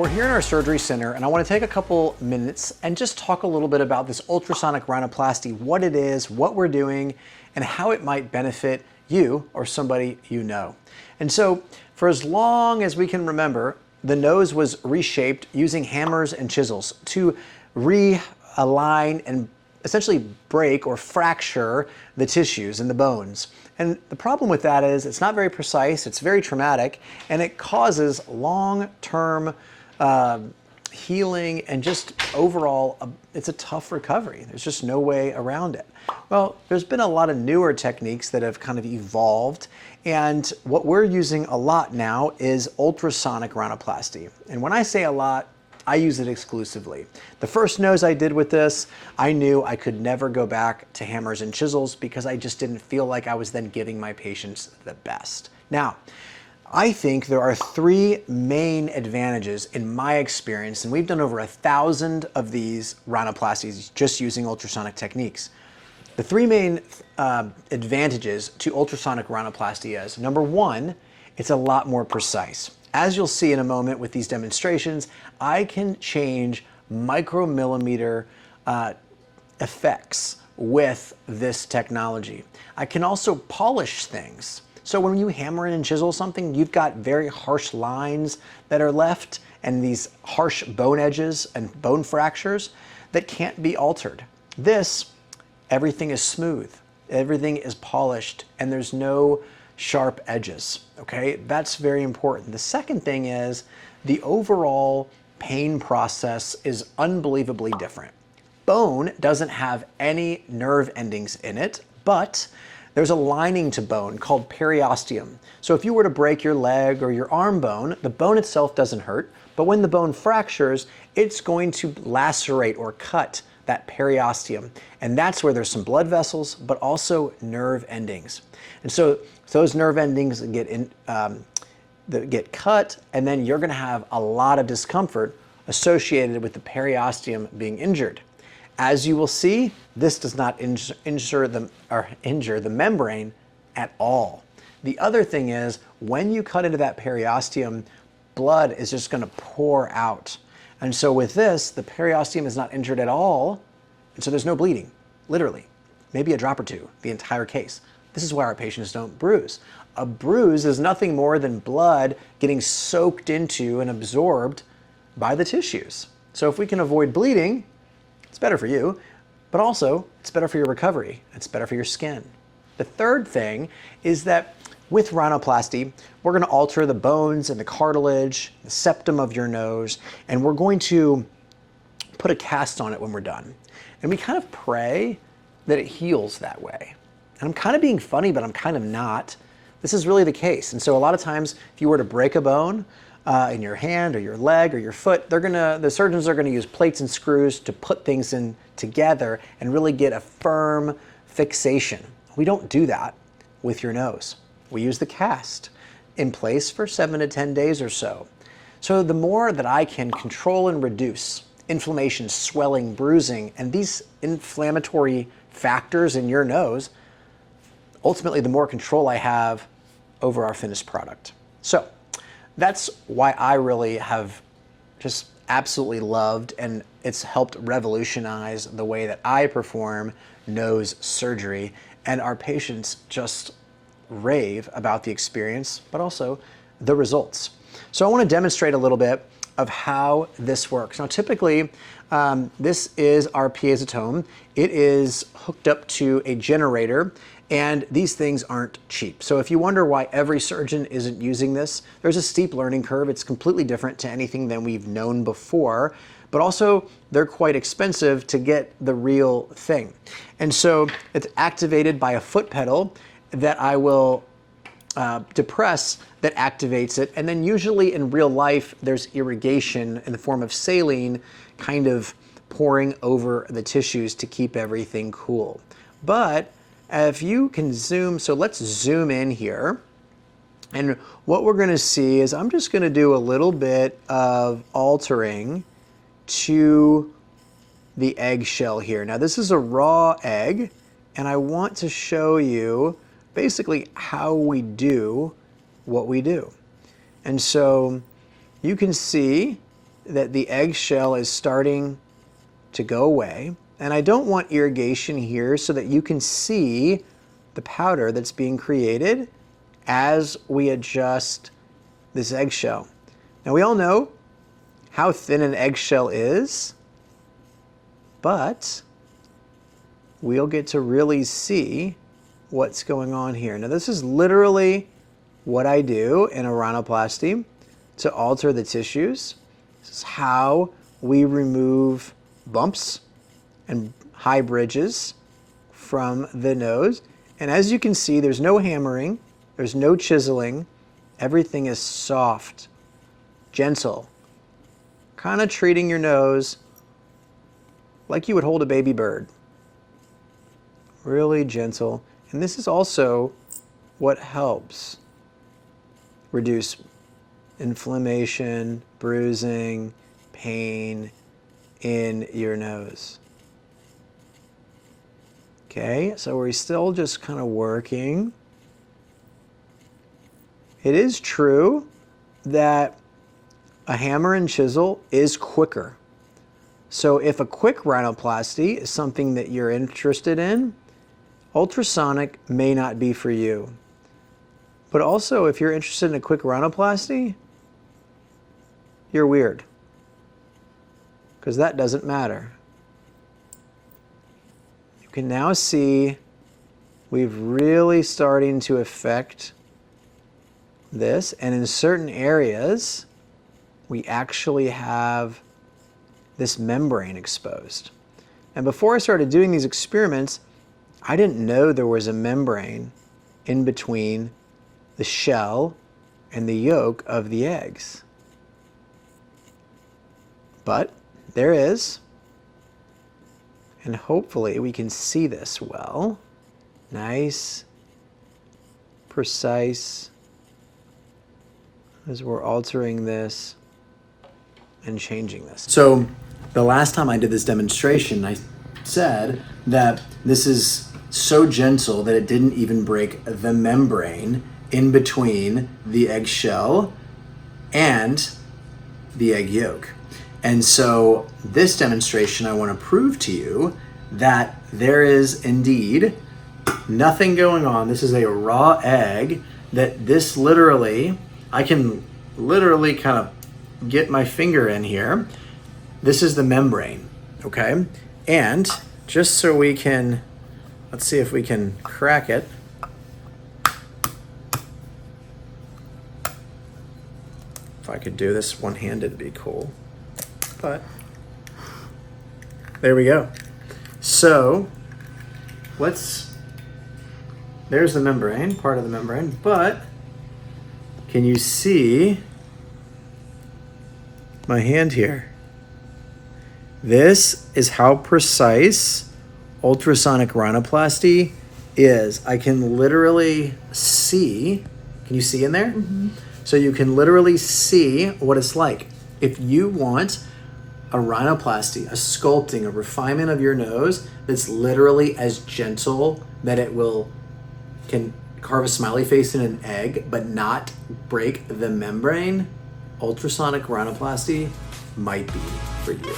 We're here in our surgery center, and I want to take a couple minutes and just talk a little bit about this ultrasonic rhinoplasty, what it is, what we're doing, and how it might benefit you or somebody you know. And so, for as long as we can remember, the nose was reshaped using hammers and chisels to realign and essentially break or fracture the tissues and the bones. And the problem with that is it's not very precise, it's very traumatic, and it causes long-term healing and just overall, it's a tough recovery. There's just no way around it. Well, there's been a lot of newer techniques that have kind of evolved, and what we're using a lot now is ultrasonic rhinoplasty. And when I say a lot, I use it exclusively. The first nose I did with this, I knew I could never go back to hammers and chisels because I just didn't feel like I was then giving my patients the best. Now, I think there are three main advantages in my experience, and we've done over 1,000 of these rhinoplasties just using ultrasonic techniques. The three main advantages to ultrasonic rhinoplasty is, number one, it's a lot more precise. As you'll see in a moment with these demonstrations, I can change micromillimeter effects with this technology. I can also polish things. So when you hammer in and chisel something, you've got very harsh lines that are left and these harsh bone edges and bone fractures that can't be altered. This, everything is smooth, everything is polished, and there's no sharp edges, okay? That's very important. The second thing is the overall pain process is unbelievably different. Bone doesn't have any nerve endings in it, but there's a lining to bone called periosteum. So if you were to break your leg or your arm bone, the bone itself doesn't hurt, but when the bone fractures, it's going to lacerate or cut that periosteum. And that's where there's some blood vessels, but also nerve endings. And so those nerve endings get cut, and then you're gonna have a lot of discomfort associated with the periosteum being injured. As you will see, this does not injure the membrane at all. The other thing is, when you cut into that periosteum, blood is just gonna pour out. And so with this, the periosteum is not injured at all, and so there's no bleeding, literally. Maybe a drop or two, the entire case. This is why our patients don't bruise. A bruise is nothing more than blood getting soaked into and absorbed by the tissues. So if we can avoid bleeding, it's better for you, but also it's better for your recovery. It's better for your skin. The third thing is that with rhinoplasty, we're going to alter the bones and the cartilage, the septum of your nose, and we're going to put a cast on it when we're done. And we kind of pray that it heals that way. And I'm kind of being funny, but I'm kind of not. This is really the case. And so a lot of times, if you were to break a bone in your hand or your leg or your foot, the surgeons are going to use plates and screws to put things in together and really get a firm fixation. We don't do that with your nose. We use the cast in place for 7 to 10 days or so. So the more that I can control and reduce inflammation, swelling, bruising, and these inflammatory factors in your nose, ultimately the more control I have over our finished product. So that's why I really have just absolutely loved, and it's helped revolutionize the way that I perform nose surgery, and our patients just rave about the experience, but also the results. So I want to demonstrate a little bit of how this works. Now typically, this is our piezotome. It is hooked up to a generator, and these things aren't cheap. So if you wonder why every surgeon isn't using this, there's a steep learning curve. It's completely different to anything than we've known before, but also they're quite expensive to get the real thing. And so it's activated by a foot pedal that I will depress that activates it. And then usually in real life, there's irrigation in the form of saline kind of pouring over the tissues to keep everything cool. But if you can zoom, so let's zoom in here. And what we're gonna see is I'm just gonna do a little bit of altering to the eggshell here. Now this is a raw egg, and I want to show you basically how we do what we do. And so you can see that the eggshell is starting to go away. And I don't want irrigation here so that you can see the powder that's being created as we adjust this eggshell. Now we all know how thin an eggshell is, but we'll get to really see what's going on here. Now this is literally what I do in a rhinoplasty to alter the tissues. This is how we remove bumps and high bridges from the nose. And as you can see, there's no hammering, there's no chiseling. Everything is soft, gentle, kind of treating your nose like you would hold a baby bird. Really gentle. And this is also what helps reduce inflammation, bruising, pain in your nose. Okay, so we're still just kind of working. It is true that a hammer and chisel is quicker. So if a quick rhinoplasty is something that you're interested in, ultrasonic may not be for you. But also, if you're interested in a quick rhinoplasty, you're weird, because that doesn't matter. You can now see we've really starting to affect this, and in certain areas, we actually have this membrane exposed. And before I started doing these experiments, I didn't know there was a membrane in between the shell and the yolk of the eggs. But there is, and hopefully we can see this well. Nice, precise, as we're altering this and changing this. So the last time I did this demonstration, I said that this is so gentle that it didn't even break the membrane in between the eggshell and the egg yolk. And so this demonstration, I want to prove to you that there is indeed nothing going on. This is a raw egg that this literally, I can literally kind of get my finger in here. This is the membrane, okay? And just so we can, let's see if we can crack it. If I could do this one-handed, it'd be cool. But there we go. So there's the membrane, part of the membrane, but can you see my hand here? This is how precise ultrasonic rhinoplasty is. I can literally see, can you see in there? Mm-hmm. So you can literally see what it's like. If you want a rhinoplasty, a sculpting, a refinement of your nose that's literally as gentle that it can carve a smiley face in an egg but not break the membrane, ultrasonic rhinoplasty might be for you.